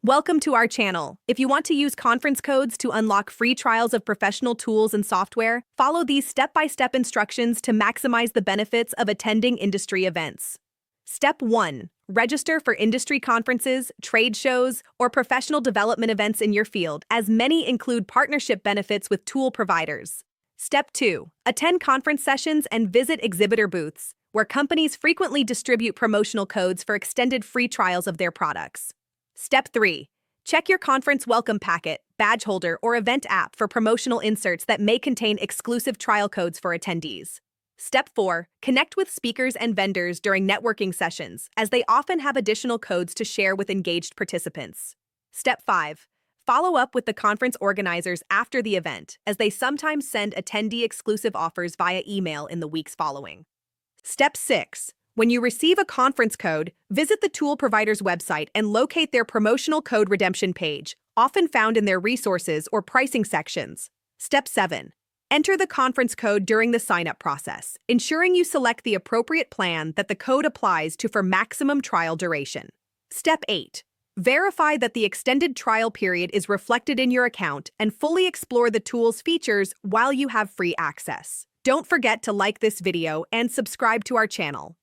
Welcome to our channel. If you want to use conference codes to unlock free trials of professional tools and software, follow these step-by-step instructions to maximize the benefits of attending industry events. Step 1. Register for industry conferences, trade shows, or professional development events in your field, as many include partnership benefits with tool providers. Step 2. Attend conference sessions and visit exhibitor booths, where companies frequently distribute promotional codes for extended free trials of their products. Step 3. Check your conference welcome packet, badge holder, or event app for promotional inserts that may contain exclusive trial codes for attendees. Step 4. Connect with speakers and vendors during networking sessions, as they often have additional codes to share with engaged participants. Step 5. Follow up with the conference organizers after the event, as they sometimes send attendee-exclusive offers via email in the weeks following. Step 6. When you receive a conference code, visit the tool provider's website and locate their promotional code redemption page, often found in their resources or pricing sections. Step 7. Enter the conference code during the sign-up process, ensuring you select the appropriate plan that the code applies to for maximum trial duration. Step 8. Verify that the extended trial period is reflected in your account and fully explore the tool's features while you have free access. Don't forget to like this video and subscribe to our channel.